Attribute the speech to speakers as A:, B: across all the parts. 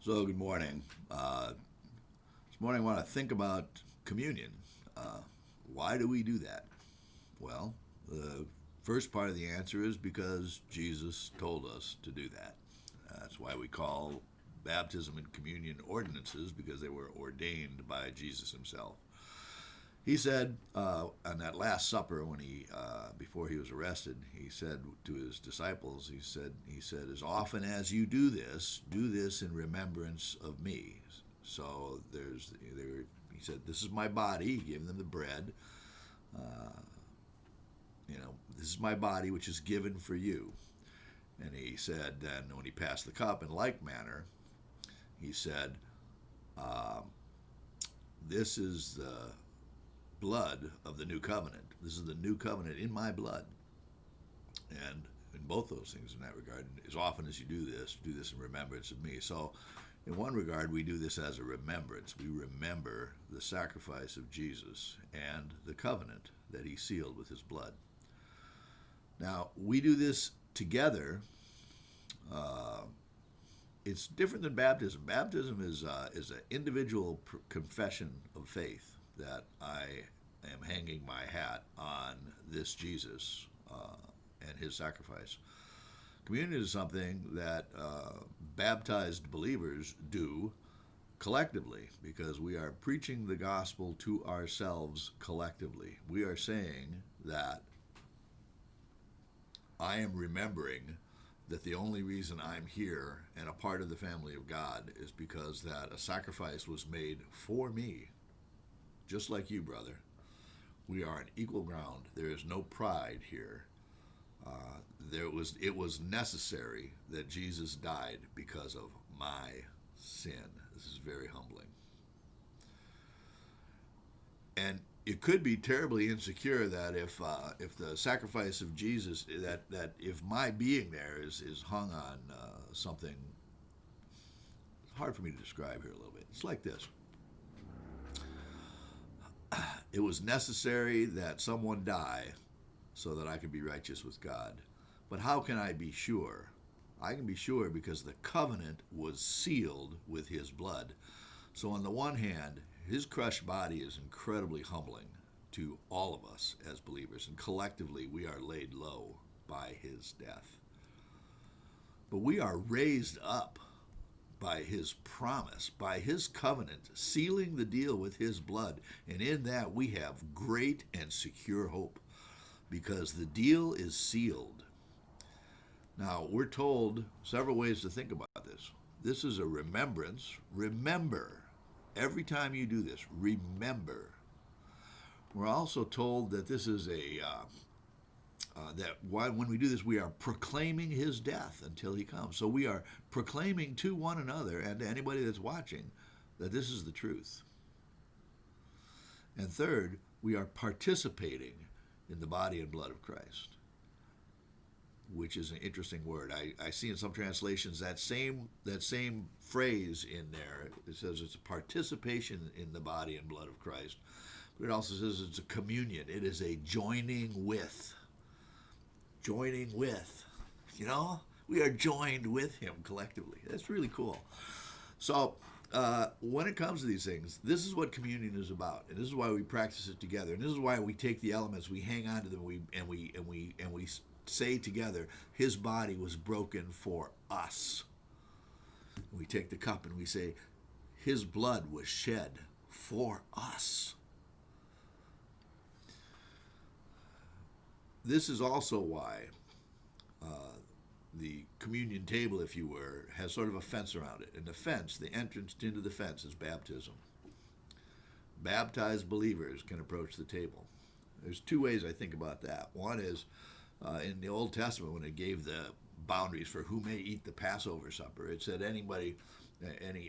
A: So, good morning. This morning I want to think about communion. Uh, why do we do that? Well, the first part of the answer is because Jesus told us to do that. That's why we call baptism and communion ordinances, because they were ordained by Jesus himself. He said on that Last Supper, when before he was arrested, he said to his disciples, he said, as often as you do this in remembrance of me. So he said, this is my body. He gave them the bread. This is my body, which is given for you. And he said, then when he passed the cup in like manner, he said, this is the blood of the new covenant. This is the new covenant in my blood. And in both those things in that regard, as often as you do this in remembrance of me. So in one regard, we do this as a remembrance. We remember the sacrifice of Jesus and the covenant that he sealed with his blood. Now, we do this together. It's different than baptism. Baptism is an individual confession of faith that I am hanging my hat on this Jesus and his sacrifice. Communion is something that baptized believers do collectively, because we are preaching the gospel to ourselves collectively. We are saying that I am remembering that the only reason I'm here and a part of the family of God is because that a sacrifice was made for me, just like you, brother. We are on equal ground. There is no pride here. It was necessary that Jesus died because of my sin. This is very humbling. And it could be terribly insecure that if the sacrifice of Jesus, that if my being there is hung on something, it's hard for me to describe here a little bit. It's like this. It was necessary that someone die so that I could be righteous with God. But how can I be sure? I can be sure because the covenant was sealed with his blood. So on the one hand, his crushed body is incredibly humbling to all of us as believers, and collectively we are laid low by his death. But we are raised up by his promise, by his covenant, sealing the deal with his blood, and in that we have great and secure hope, because the deal is sealed. Now, we're told several ways to think about this. This is a remembrance. Remember. Every time you do this, remember. We're also told that this is when we do this, we are proclaiming his death until he comes. So we are proclaiming to one another and to anybody that's watching that this is the truth. And third, we are participating in the body and blood of Christ, which is an interesting word. I see in some translations that same phrase in there. It says it's a participation in the body and blood of Christ. But it also says it's a communion. It is a joining with. Joining with. We are joined with him collectively. That's really cool. So when it comes to these things, this is what communion is about, and this is why we practice it together, and this is why we take the elements, we hang on to them, and we say together, his body was broken for us. We take the cup and we say, his blood was shed for us. This is also why the communion table, if you were, has sort of a fence around it. And the fence, the entrance into the fence, is baptism. Baptized believers can approach the table. There's two ways I think about that. One is in the Old Testament, when it gave the boundaries for who may eat the Passover supper, it said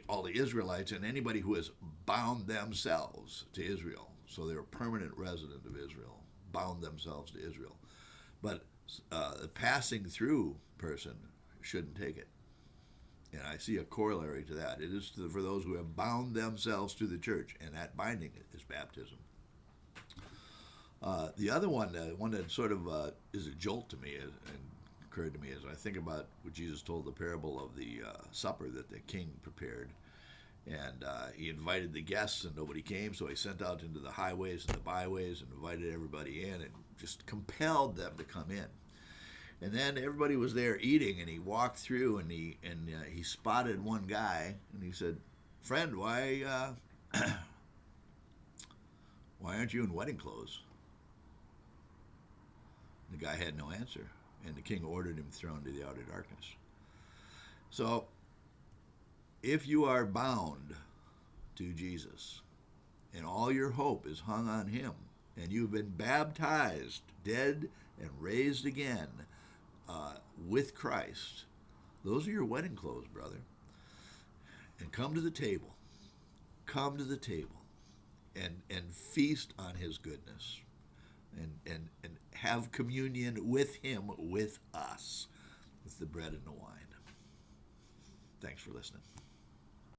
A: all the Israelites and anybody who has bound themselves to Israel. So they're a permanent resident of Israel, bound themselves to Israel. But the passing through person shouldn't take it. And I see a corollary to that. It is for those who have bound themselves to the church, and that binding is baptism. The other one, one that sort of is a jolt to me, and occurred to me as I think about what Jesus told the parable of the supper that the king prepared. And he invited the guests, and nobody came, so he sent out into the highways and the byways and invited everybody in and just compelled them to come in. And then everybody was there eating, and he walked through, and he spotted one guy, and he said, "Friend, why aren't you in wedding clothes?" The guy had no answer, and the king ordered him thrown to the outer darkness. So, if you are bound to Jesus, and all your hope is hung on him, and you've been baptized, dead, and raised again with Christ, those are your wedding clothes, brother. And come to the table. Come to the table and feast on his goodness and have communion with him, with us, with the bread and the wine. Thanks for listening.